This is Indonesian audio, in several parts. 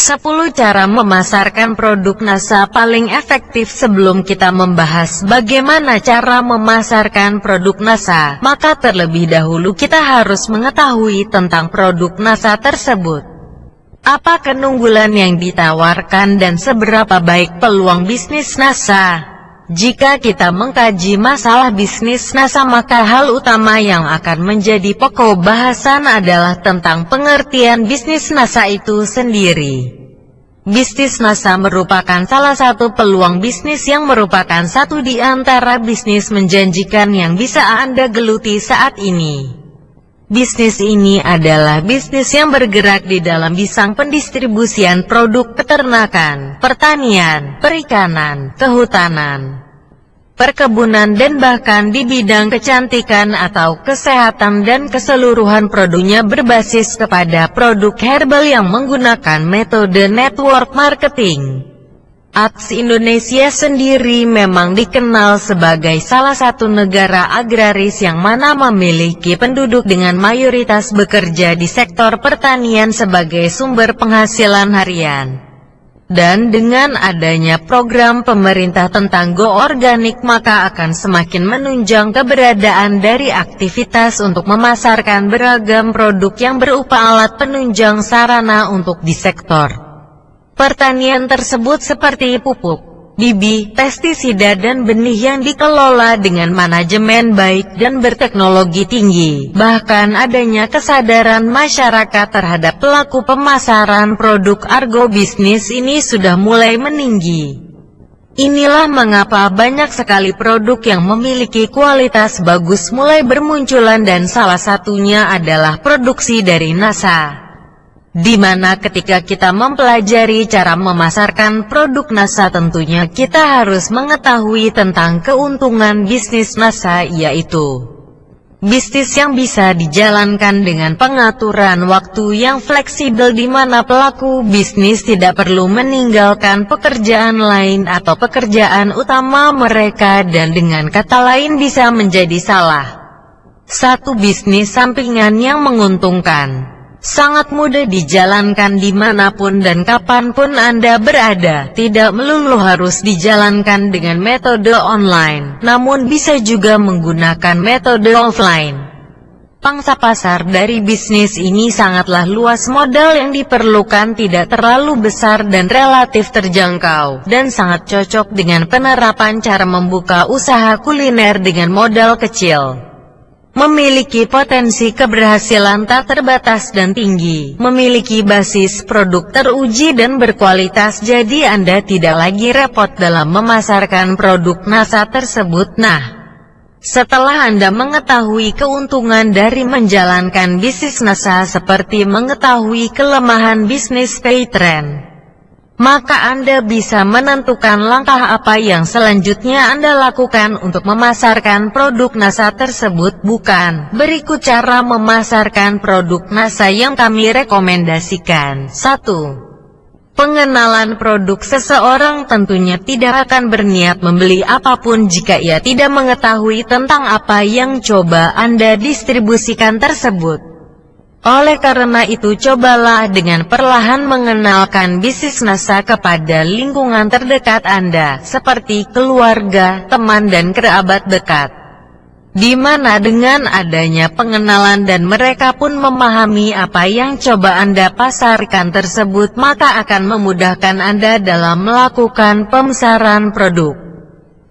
10 cara memasarkan produk NASA paling efektif. Sebelum kita membahas bagaimana cara memasarkan produk NASA, maka terlebih dahulu kita harus mengetahui tentang produk NASA tersebut. Apa keunggulan yang ditawarkan dan seberapa baik peluang bisnis NASA? Jika kita mengkaji masalah bisnis NASA, maka hal utama yang akan menjadi pokok bahasan adalah tentang pengertian bisnis NASA itu sendiri. Bisnis NASA merupakan salah satu peluang bisnis yang merupakan satu di antara bisnis menjanjikan yang bisa Anda geluti saat ini. Bisnis ini adalah bisnis yang bergerak di dalam bidang pendistribusian produk peternakan, pertanian, perikanan, kehutanan, perkebunan, dan bahkan di bidang kecantikan atau kesehatan, dan keseluruhan produknya berbasis kepada produk herbal yang menggunakan metode network marketing. ATS Indonesia sendiri memang dikenal sebagai salah satu negara agraris yang mana memiliki penduduk dengan mayoritas bekerja di sektor pertanian sebagai sumber penghasilan harian. Dan dengan adanya program pemerintah tentang Go Organik, maka akan semakin menunjang keberadaan dari aktivitas untuk memasarkan beragam produk yang berupa alat penunjang sarana untuk di sektor pertanian tersebut, seperti pupuk, bibit, pestisida, dan benih yang dikelola dengan manajemen baik dan berteknologi tinggi. Bahkan adanya kesadaran masyarakat terhadap pelaku pemasaran produk agrobisnis ini sudah mulai meninggi. Inilah mengapa banyak sekali produk yang memiliki kualitas bagus mulai bermunculan, dan salah satunya adalah produksi dari NASA. Di mana ketika kita mempelajari cara memasarkan produk NASA, tentunya kita harus mengetahui tentang keuntungan bisnis NASA, yaitu bisnis yang bisa dijalankan dengan pengaturan waktu yang fleksibel, di mana pelaku bisnis tidak perlu meninggalkan pekerjaan lain atau pekerjaan utama mereka, dan dengan kata lain bisa menjadi salah satu bisnis sampingan yang menguntungkan. Sangat mudah dijalankan dimanapun dan kapanpun Anda berada. Tidak melulu harus dijalankan dengan metode online, namun bisa juga menggunakan metode offline. Pangsa pasar dari bisnis ini sangatlah luas. Modal yang diperlukan tidak terlalu besar dan relatif terjangkau, dan sangat cocok dengan penerapan cara membuka usaha kuliner dengan modal kecil. Memiliki potensi keberhasilan tak terbatas dan tinggi, memiliki basis produk teruji dan berkualitas, jadi Anda tidak lagi repot dalam memasarkan produk NASA tersebut. Nah, setelah Anda mengetahui keuntungan dari menjalankan bisnis NASA seperti mengetahui kelemahan bisnis pay trend, maka Anda bisa menentukan langkah apa yang selanjutnya Anda lakukan untuk memasarkan produk NASA tersebut. Bukan, berikut cara memasarkan produk NASA yang kami rekomendasikan. 1. Pengenalan produk. Seseorang tentunya tidak akan berniat membeli apapun jika ia tidak mengetahui tentang apa yang coba Anda distribusikan tersebut. Oleh karena itu, cobalah dengan perlahan mengenalkan bisnis NASA kepada lingkungan terdekat Anda, seperti keluarga, teman, dan kerabat dekat. Di mana dengan adanya pengenalan dan mereka pun memahami apa yang coba Anda pasarkan tersebut, maka akan memudahkan Anda dalam melakukan pemasaran produk.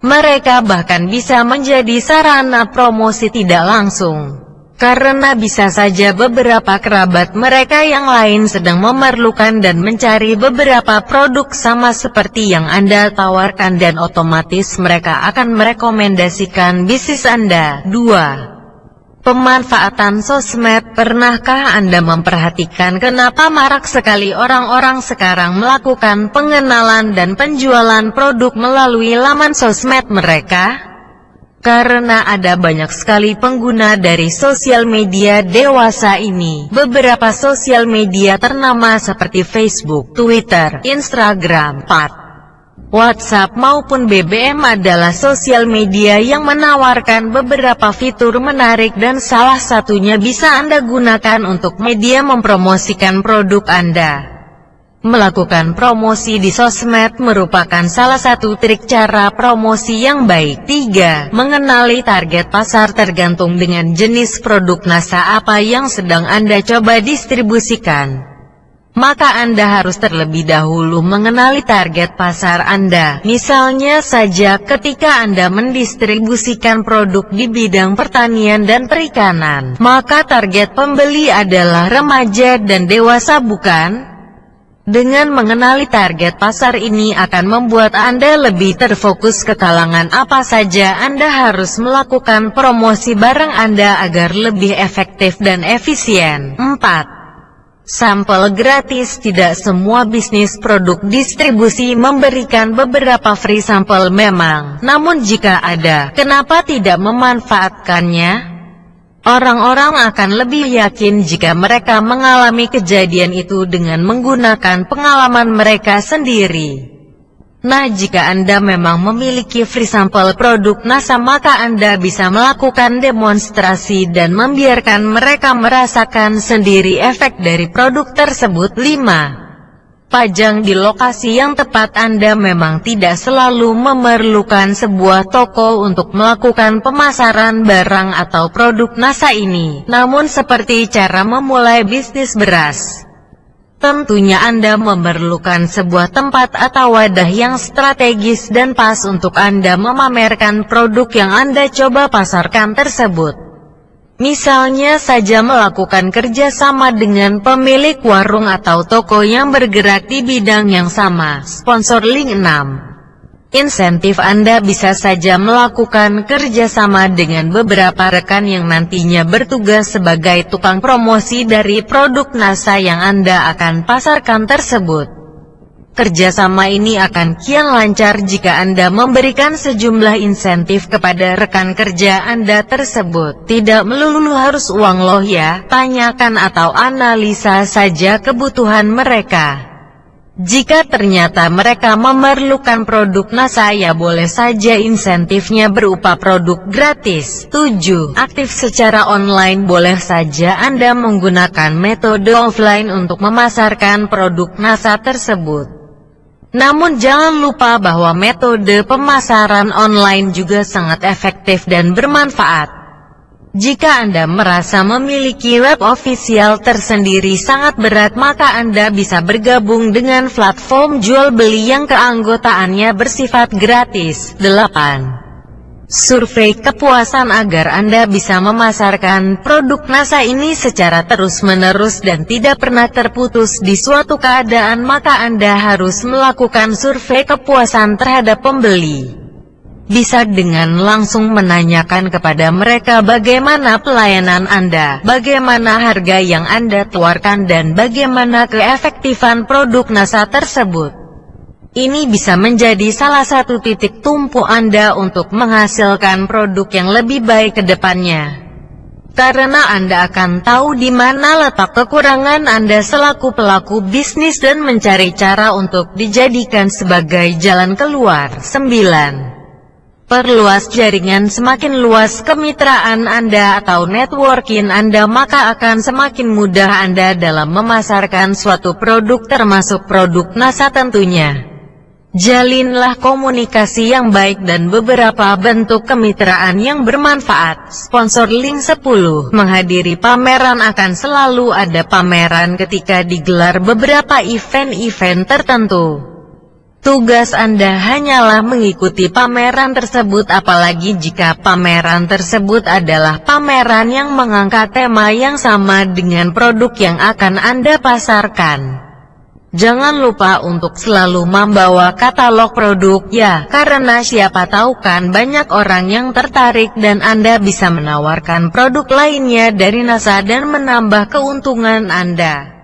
Mereka bahkan bisa menjadi sarana promosi tidak langsung. Karena bisa saja beberapa kerabat mereka yang lain sedang memerlukan dan mencari beberapa produk sama seperti yang Anda tawarkan, dan otomatis mereka akan merekomendasikan bisnis Anda. 2. Pemanfaatan sosmed. Pernahkah Anda memperhatikan kenapa marak sekali orang-orang sekarang melakukan pengenalan dan penjualan produk melalui laman sosmed mereka? Karena ada banyak sekali pengguna dari sosial media dewasa ini. Beberapa sosial media ternama seperti Facebook, Twitter, Instagram, WhatsApp maupun BBM adalah sosial media yang menawarkan beberapa fitur menarik, dan salah satunya bisa Anda gunakan untuk media mempromosikan produk Anda. Melakukan promosi di sosmed merupakan salah satu trik cara promosi yang baik. 3. Mengenali target pasar. Tergantung dengan jenis produk NASA apa yang sedang Anda coba distribusikan, maka Anda harus terlebih dahulu mengenali target pasar Anda. Misalnya saja ketika Anda mendistribusikan produk di bidang pertanian dan perikanan, maka target pembeli adalah remaja dan dewasa, bukan? Dengan mengenali target pasar ini akan membuat Anda lebih terfokus ke kalangan apa saja Anda harus melakukan promosi barang Anda agar lebih efektif dan efisien. 4. Sampel gratis. Tidak semua bisnis produk distribusi memberikan beberapa free sampel memang, namun jika ada, kenapa tidak memanfaatkannya? Orang-orang akan lebih yakin jika mereka mengalami kejadian itu dengan menggunakan pengalaman mereka sendiri. Nah, jika Anda memang memiliki free sampel produk NASA, maka Anda bisa melakukan demonstrasi dan membiarkan mereka merasakan sendiri efek dari produk tersebut. 5. Pajang di lokasi yang tepat. Anda memang tidak selalu memerlukan sebuah toko untuk melakukan pemasaran barang atau produk NASA ini. Namun seperti cara memulai bisnis beras, tentunya Anda memerlukan sebuah tempat atau wadah yang strategis dan pas untuk Anda memamerkan produk yang Anda coba pasarkan tersebut. Misalnya saja melakukan kerjasama dengan pemilik warung atau toko yang bergerak di bidang yang sama. Sponsor link. 6. Insentif. Anda bisa saja melakukan kerjasama dengan beberapa rekan yang nantinya bertugas sebagai tukang promosi dari produk NASA yang Anda akan pasarkan tersebut. Kerjasama ini akan kian lancar jika Anda memberikan sejumlah insentif kepada rekan kerja Anda tersebut. Tidak melulu harus uang loh ya, tanyakan atau analisa saja kebutuhan mereka. Jika ternyata mereka memerlukan produk NASA, ya boleh saja insentifnya berupa produk gratis. 7. Aktif secara online. Boleh saja Anda menggunakan metode offline untuk memasarkan produk NASA tersebut. Namun jangan lupa bahwa metode pemasaran online juga sangat efektif dan bermanfaat. Jika Anda merasa memiliki web official tersendiri sangat berat, maka Anda bisa bergabung dengan platform jual beli yang keanggotaannya bersifat gratis. 8. Survei kepuasan. Agar Anda bisa memasarkan produk NASA ini secara terus-menerus dan tidak pernah terputus di suatu keadaan, maka Anda harus melakukan survei kepuasan terhadap pembeli. Bisa dengan langsung menanyakan kepada mereka bagaimana pelayanan Anda, bagaimana harga yang Anda tawarkan, dan bagaimana keefektifan produk NASA tersebut. Ini bisa menjadi salah satu titik tumpu Anda untuk menghasilkan produk yang lebih baik ke depannya. Karena Anda akan tahu di mana letak kekurangan Anda selaku pelaku bisnis dan mencari cara untuk dijadikan sebagai jalan keluar. 9. Perluas jaringan. Semakin luas kemitraan Anda atau networking Anda, maka akan semakin mudah Anda dalam memasarkan suatu produk termasuk produk NASA tentunya. Jalinlah komunikasi yang baik dan beberapa bentuk kemitraan yang bermanfaat. Sponsor link. 10. Menghadiri pameran. Akan selalu ada pameran ketika digelar beberapa event-event tertentu. Tugas Anda hanyalah mengikuti pameran tersebut, apalagi jika pameran tersebut adalah pameran yang mengangkat tema yang sama dengan produk yang akan Anda pasarkan. Jangan lupa untuk selalu membawa katalog produk ya, karena siapa tahu kan banyak orang yang tertarik dan Anda bisa menawarkan produk lainnya dari NASA dan menambah keuntungan Anda.